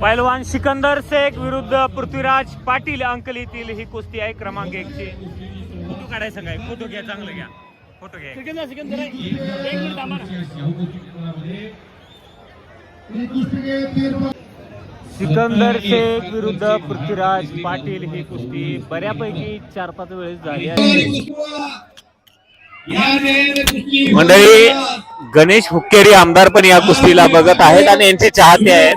पैलवान सिकंदर शेख विरुद्ध पृथ्वीराज पाटील अंकलीतील ही कुस्ती आहे क्रमांक 1 ची. फोटो काढायचं काय? फोटो घ्या, चांगलं घ्या, फोटो घ्या. सिकंदर शेख विरुद्ध पृथ्वीराज पाटील ही कुस्ती बऱ्यापैकी 4-5 वेळेस झाली आहे. मंडळी, गणेश हुक्केरी आमदार पण या कुस्तीला बघत आहेत आणि यांचे चाहते आहेत,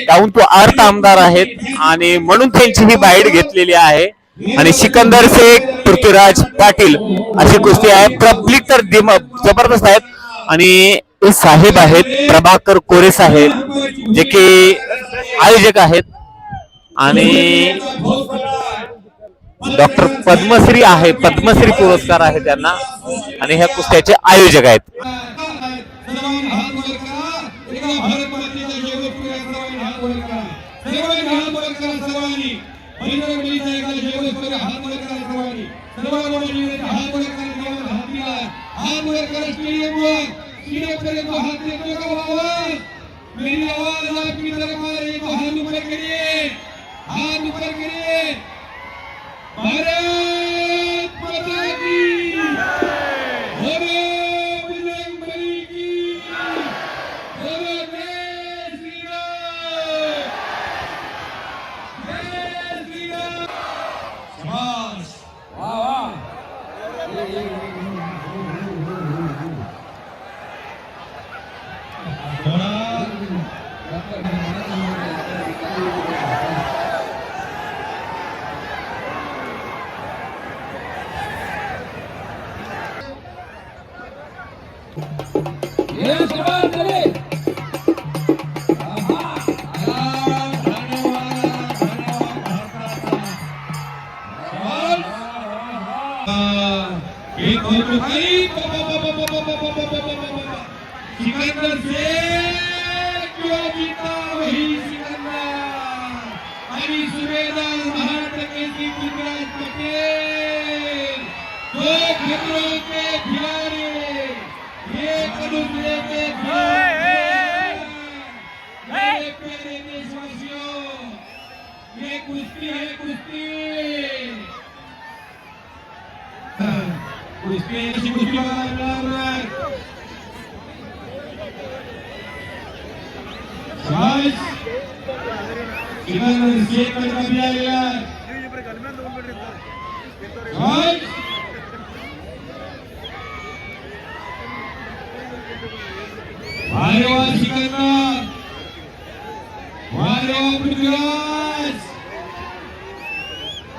काहून तो अर्थ आमदार आहेत आणि म्हणून त्यांची ही बाईट घेतलेली आहे. आणि सिकंदर शेख पृथ्वीराज पाटील अशी कुस्ती आहे. पब्लिक तर जबरदस्त आहेत आणि हे साहेब आहेत प्रभाकर कोरे साहेब जे की आयोजक आहेत आणि डॉक्टर पद्मश्री आहे, पद्मश्री पुरस्कार आहे त्यांना आणि ह्या कुस्त्याचे आयोजक आहेत. सिकंदर शेख जो जीता वही सिकंदर आणि सुबेदार महाराष्ट्र केसरी पृथ्वीराज पटेल दो खतरों के खिलाड़ी, एक दूसरे के खिलाड़ी. मेरे प्यारे देशवासियों, ये कुश्ती है, कुश्ती कुश्ती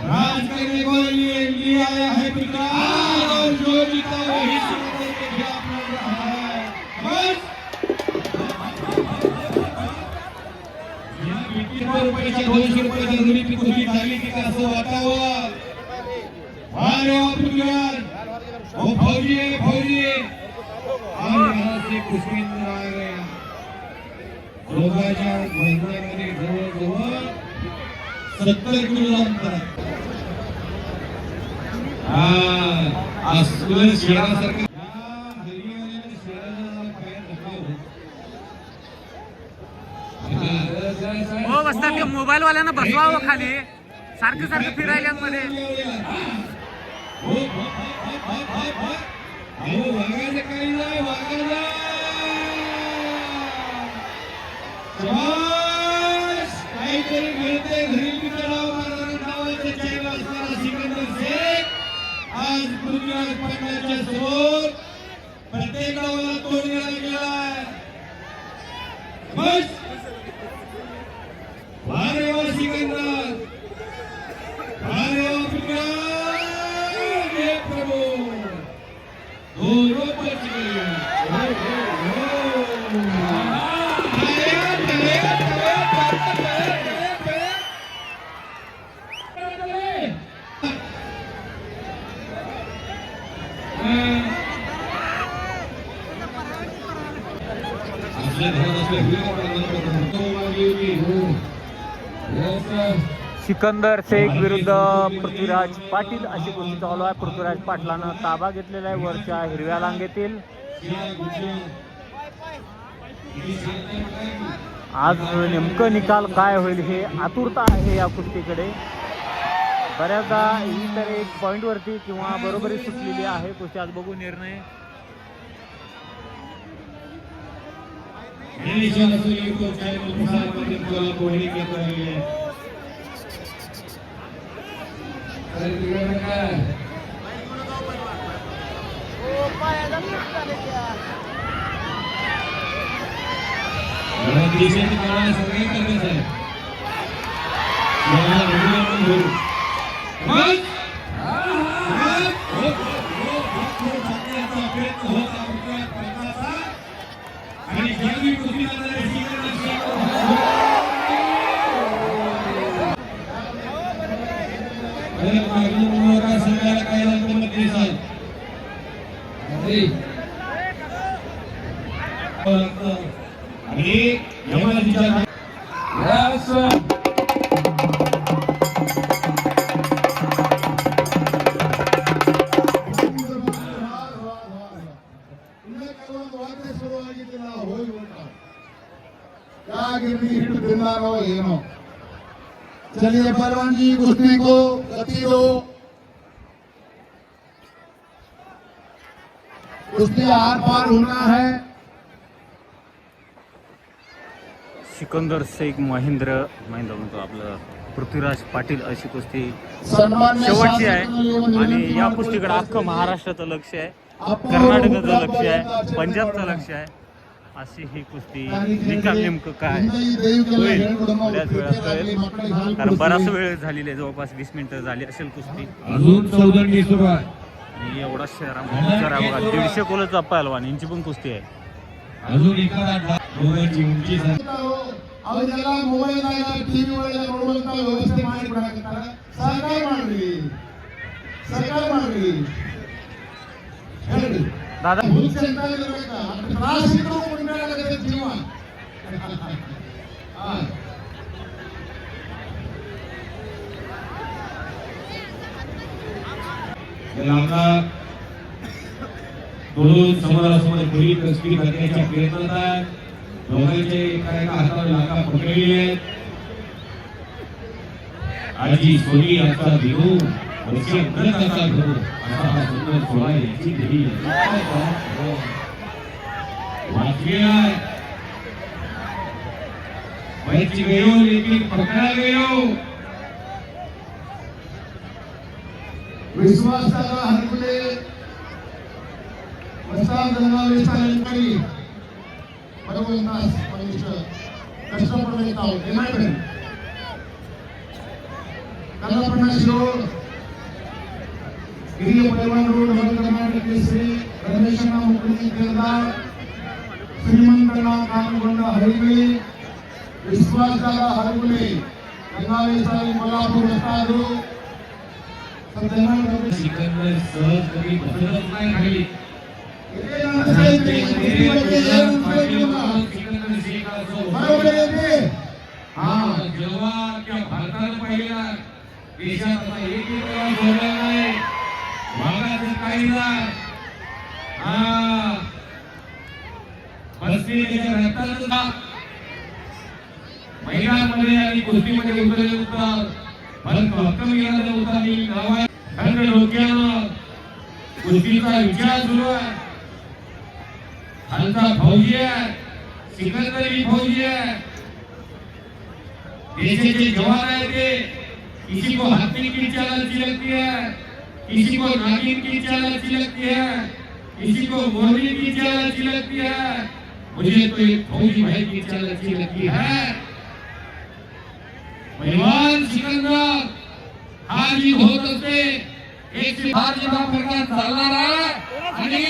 राज करने को लिए आया है पृथ्वीराज और जो जीता वही सिकंदर के खिलाफ लड़ रहा है. बस रुपयाच्या 200 रुपयाच्या जोडीची कुस्ती झाली की असं वाटावं. अरे पृथ्वीराज वो फौजी आहे, फौजी आणि असे कुस्ती आ गया. दोघांच्या मैदानामध्ये जवळजवळ 70 किलो अंतर आहे. असलं शेणासारखं मोबाईल वाल्यांना बसवावं खाली, सारखं सारखं फिरायला मध्ये. काहीतरी घडते घरी नावाचे चॅनल असणारा सिकंदर शेख आज पृथ्वीराज पाटलांच्या समोर प्रत्येक गावाला तोडण्याला गेलाय. बस वारे वा सिकंदर, वारे वा पृथ्वीराज, हे प्रभू दोनों बच गए. सिकंदर शेख विरुद्ध पृथ्वीराज पाटील अशी कुस्ती चालू आहे. पृथ्वीराज पाटलानं ताबा घेतलेला आहे वरच्या हिरव्या रांगेतील. आज नेमकं निकाल काय होईल हे आतुरता आहे या कुस्तीकडे. बऱ्याचदा ही तर एक पॉईंटवरती किंवा बरोबरी सुटलेली आहे कुस्ती. आज बघू निर्णय. चलिए पहलवान जी कुश्ती को गति दो. कुश्ती आर पार होना है. सिकंदर शेख महेंद्र म्हणतो आपलं पृथ्वीराज पाटील अशी कुस्ती सन्मान्य शेवटची आहे. आणि या कुस्तीकडे अख्खं महाराष्ट्राचं लक्ष आहे, कर्नाटकाचं लक्ष आहे, पंजाबचं लक्ष आहे. अशी ही कुस्ती निकाल नेमकं काय होईल बऱ्याच वेळा कळेल, कारण बराच वेळ झालेली आहे. जवळपास 20 मिनिटं झाली असेल कुस्ती. अजून चौदंडी सुरू आहे. आणि एवढा शहरामध्ये बघा 150 किलोचा पहलवान यांची पण कुस्ती आहे. अजून दोघांची उंची ಅವರಿಗೆಲ್ಲ ಮೊಬೈಲ್ ಟಿವಿ ಒಳಗೆ ನೋಡುವಂತ ವ್ಯವಸ್ಥೆ ಮಾಡಿ ಕೊಡಕತ್ತಾರ. ಸರ್ಕಾರ ಮಾಡ್ರಿ ಹೇಳ್ರಿ दादा ಹುಚ್ಚ ಅಂತ ಇರ್ಬೇಕ. ತ್ರಾಸ ಇದ್ರೂ ಕೊಂಡಾಡಕತ್ತೆ ಜೀವ. आपला दोन समोरासमोर खोली कुस्ती करण्याच्या प्रयत्नात आहेत. दोघांचे एका हातावर लाका पकडलेली आहेत. आजी सोनी यांचा देऊ वर्षे असा हा सुंदर सोहळा याची देवी वाचलेला आहे. बच गयो लेकिन पकड़ा गयो. विश्वास दादा हरकुले प्रसाद रंगावेसाळी भगवंतास मनुष्य कष्टपडताव ಏನಾಯ್ತು ಕಲ್ಲಪ್ಪನ ಶಿರೋಡ್ ಹಿರಿಯ ಪೈಲ್ವಾನರು ನಮ್ಮ ಕರ್ನಾಟಕ ಶ್ರೀ ರಮೇಶಣ್ಣ ಮುಕುಳಿ ಕೇದಾರ್ ಶ್ರೀಮಂತಣ್ಣ ಕಾನಗೊಂಡ ಹರಿಗಳಿ ವಿಶ್ವಾಸದ ಹರಗುಳಿ ಗಂಗಾವೇಸಾಯಿ ಮಲ್ಲಾಪುರ ವಸ್ತಾದರು सिकंदर सहज कधी बसतच नाही खाली. जेव्हा त्या भारतानं पाहिला देशात एकही प्रवास झाला नाही, भागाचं काही नाही. बसलेल्या रक्ताचा महिलांमध्ये आणि कुस्तीमध्ये उतरले होता. परंतु हक्क मिळाला होता. मी गावात थंड डोक्यानं कुस्तीचा विचार सुरू आहे. खालचा फौजी आहे, सिकंदरी फौजी आहे. देशाचे जवान आहे ते. किसी को हाथी की चाल अच्छी लगती है, किसी को नागिन की चाल अच्छी लगती है, किसी को मोरनी की चाल अच्छी लगती है. मुझे तो एक फौजी भाई की चाल अच्छी लगती है. पहलवान सिकंदर हार जीत होत असते. एक से हार जीत हा प्रकार चालणार आहे. आणि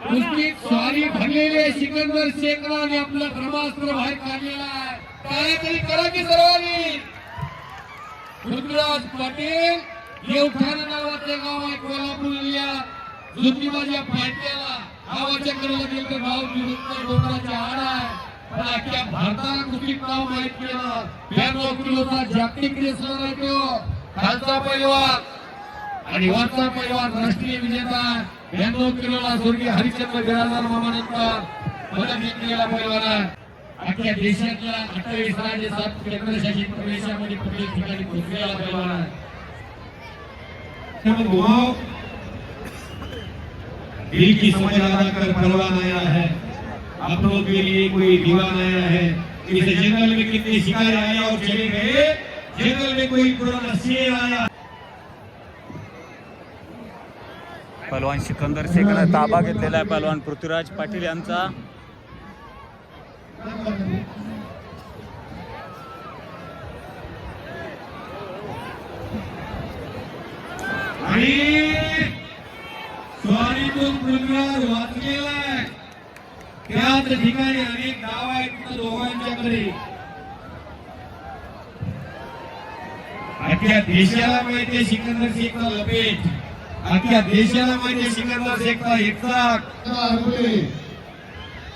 कुस्तीत स्वारी भरलेले सिकंदर शेखराने आपलं ब्रह्मास्त्र बाहेर काढलेला आहे. काहीतरी करा की सर्वांनी. पृथ्वीराज पाटील येवठाण नावाचे गाव आहे कोल्हापूर जिल्ह्यात. ज्योतिबाच्या फाट्याला गावाच्या कडेला गेलं तर गाव निवृत्त डोंगराच्या आड आहे. पण अख्ख्या भारताला कुस्तीत नाव माहित केलं. 92 किलोचा जागतिक रेसलर आहे तो. खालचा पैलवान आणि वरचा पैलवान राष्ट्रीय विजेता. 92 किलोला स्वर्गीय हरिश्चंद्र बिराजदार मामानंतर पदक जिंकलेला पैलवान आहे. अख्ख्या देशातल्या 28 राज्य 7 केंद्रशासित प्रदेशामध्ये प्रत्येक ठिकाणी पोहोचलेला पैलवान आहे. घुमाव दिल की समझ अदा कर परवान आया है, अपनों के लिए कोई दीवान आया है. इस जंगल में कितने शिकारी आए और चले गए, जंगल में कोई पुराना शेर आया. पहलवान सिकंदर शेखनं ताबा घेतलेला आहे पहलवान पृथ्वीराज पाटील यांचा. आणि स्वारीतून पृथ्वीराज वाचलेला आहे. त्याच ठिकाणी अनेक गाव आहेत दोघांच्याकडे. अख्ख्या देशाला माहिती सिकंदर शेखचा लपेट, अख्ख्या देशाला माहिती सिकंदर शेखचा एकसाक.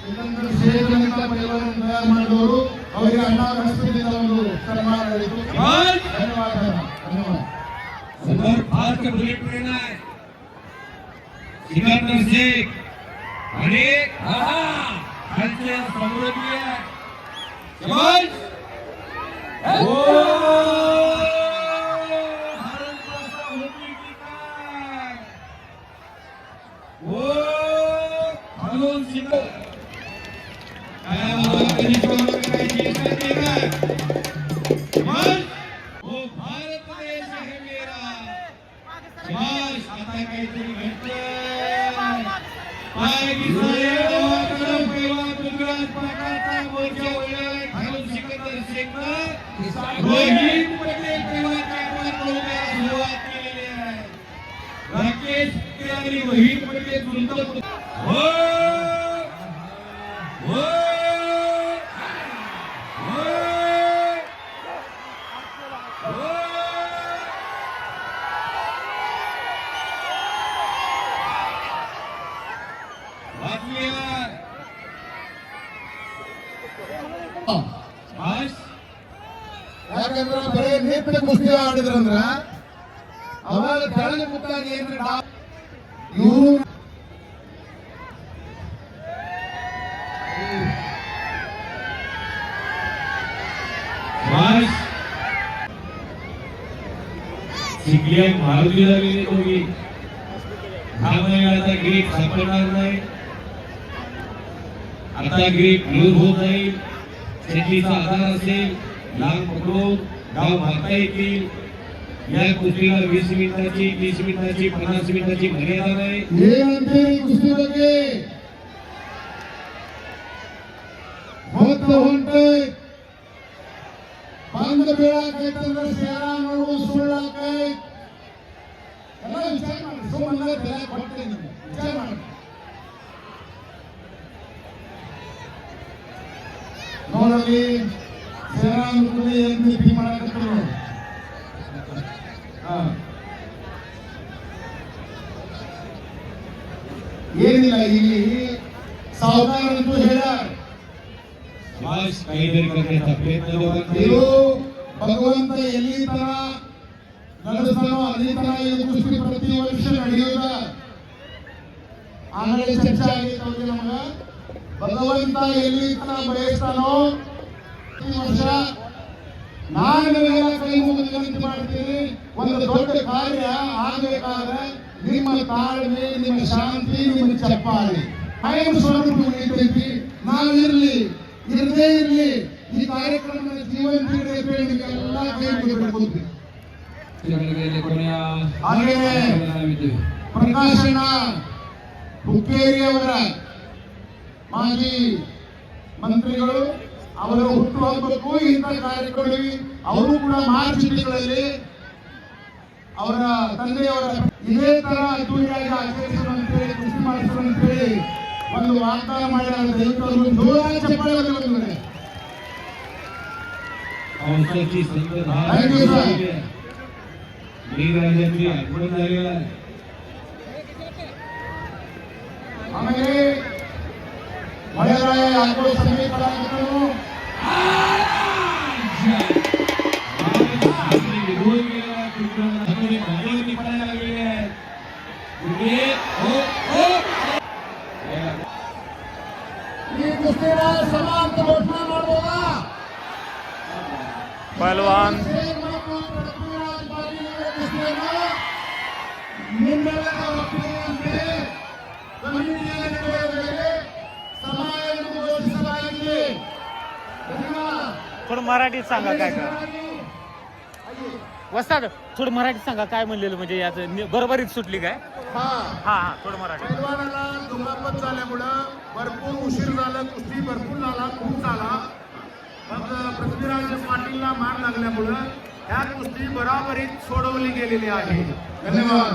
ಸಿಕಂದರ್ ಶೇಖ್ ಅಂತ ಪೈಲವಾನ್ ತಯಾರು ಮಾಡಿದವರು ಅವರಿಗೆ ಅಣ್ಣಾ ಹಸ್ತಿಯಿಂದ ಒಂದು ಸನ್ಮಾನ ನಡೆಯಿತು. ಧನ್ಯವಾದ ಧನ್ಯವಾದ. समोर फास्ट बुलेट ट्रेन आहे. सिकंदर शेख आणि खालच्या समृद्धी आहे. शाबाश. ओ भारत माता होती की काय. ओ हॅलो सिकंदर काय मला कधी कोणाला काही दिसत नाही काय. शाबाश. ओ भारत देश है मेरा. शाबाश. आता काहीतरी घडतंय. पाय घिसळले गावाकडं पैलवान पृथ्वीराज पाटलाचा मोर्चा वळवलाय खालून सिकंदर शेखनं रोहित पटेल पैलवानच्या आगमनाला सुरुवात केलेली आहे. राकेश पटेल आणि रोहित पटेल जुळत हो हो ಯಾಕಂದ್ರ ಬರೀ ನೇತ್ರ ಕುಸ್ತಿ ಆಡಿದ್ರಂದ್ರ ಅವಾಗ ತೆಳಗ ಮುಟ್ಟಾಗಿ ಏನ್ರಿ ಇವರು शिकले मारुती लागलेली दोघी. हा महिन्याचा ग्रीप सापडणार नाही. आता ग्रीप लूज होत जाईल. शेतीचा आधार असेल. लांब पकडून गाव मारता येतील. या कुस्तीला 20 मिनिटाची 30 मिनिटाची 50 मिनिटाची मर्यादा नाही. ಏನಂತೀರಿ ಕುಸ್ತಿ ಬಗ್ಗೆ ಹೊಂಟೆ ಬಂದ ಬೀಳಾಕೈತಂದ್ರೆ ಸೇರ ನೋಡು ಸುಳ್ಳಾಕೈ ಎಲ್ಲ ವಿಚಾರ ಮಾಡಿ ಸುಮ್ಮನೆ ತಲೆ ಕೊಡ್ತೇನೆ ನಿಮ್ಗೆ ವಿಚಾರ ಮಾಡಿ ನೋಡಲಿ ಸೇರ ಅನ್ಕೊಳ್ಳಿ ಏನ್ ನೀತಿ ಮಾಡಕತ್ತರು. ಏನಿಲ್ಲ ಇಲ್ಲಿ ಸಾವುಕಾರಂತೂ ಹೇಳ್ಯಾರ बस काहीतरी करण्याचा प्रयत्न दोघांचे. ಇದು ಭಗವಂತ ಎಲ್ಲಿ ತರ ನಡೆಸ್ತಾನೋ ಅದೇ ತರ ಇದು ಕುಸ್ತಿ ಪ್ರತಿ ವರ್ಷ ನಡೆಯುವುದ ಆಗಲೇ ಚರ್ಚೆ ಆಗೈತೆ ಅವ್ರಿಗೆ ನಮಗ. ಭಗವಂತ ಎಲ್ಲಿ ತರ ಬಯಸ್ತಾನೋ ಈ ವರ್ಷ ನಾನು ನಿಮಗೆಲ್ಲ ಕೈ ಮುಗಿದು ವಿನಂತಿ ಮಾಡ್ತೀನಿ. ಒಂದು ದೊಡ್ಡ ಕಾರ್ಯ ಆಗಬೇಕಾದ್ರೆ ನಿಮ್ಮ ತಾಳ್ಮೆ, ನಿಮ್ಮ ಶಾಂತಿ, ನಿಮ್ಮ ಚಪ್ಪಾಳಿ ಕಾಯಂ ಸ್ವರೂಪ ಉಳಿತೈತಿ. ನಾವಿರ್ಲಿ ಇರದೇ ಇರಲಿ ಈ ಕಾರ್ಯಕ್ರಮದ ಜೀವಂತ ಎಲ್ಲ ಕೈ ಮುಗಿಬೇಕು. ಹಾಗೆಯೇ ಪ್ರಕಾಶನ ಹುಕ್ಕೇರಿ ಅವರ ಮಾಜಿ ಮಂತ್ರಿಗಳು ಅವರ ಹುಟ್ಟುಹಬ್ಬಕ್ಕೂ ಇಂಥ ಕಾರ್ಯಕ್ರಮ ಅವರು ಕೂಡ ಮಾರ್ಚ್ ತಿಂಗಳಲ್ಲಿ ಅವರ ತಂದೆಯವರ ಇದೇ ತರ ಅದ್ದೂರಿಯಾಗಿ ಆಚರಿಸುವಂತೇಳಿ ಕುಸ್ತಿ ಮಾಡಿಸುವಂತೇಳಿ ಒಂದು ವಾಗ್ದಾನ ಮಾಡಿದ ದೈವಗಳು ಜೋರಾಗಿ ಚಪ್ಪಾಳೆ ಬಂದಿದೆ. पावसाची संतत Thank you, sir. मेघराजांची आगमन झालेलं आहे. ಆಮೇಲೆ ಮಳೆರಾಯ ಆಗೋ ಸಮೀಪ ಆಗಿದ್ದನು आपली विरोध केलेला आहे. तुमच्याकडे गाडीवरती पडायला लागलेले आहेत. पुढे ಈ ಕುಸ್ತಿನ ಸಮಾಪ್ತ ಘೋಷಣೆ ಮಾಡಬಹುದು. पहलवान पृथ्वीराज पाटील ने कुस्तीला मुंबईला वापरले कमिटीने निवडले समायोजन गोष्टी सभागृहे धन्यवाद. थोडं मराठीत सांगा काय काय वस्ताद, थोडं मराठीत सांगा काय म्हणलेलं, म्हणजे याचं बरोबरीत सुटली काय? हा हा हा थोडं मराठी. पैलवानाला दुखापत झाल्यामुळं भरपूर उशीर झाला, कुस्ती भरपूर झाला, खूप झाला. मग पृथ्वीराज पाटीलला मार लागल्यामुळं ह्या कुस्ती बराबरीत सोडवली गेलेली आहे. धन्यवाद.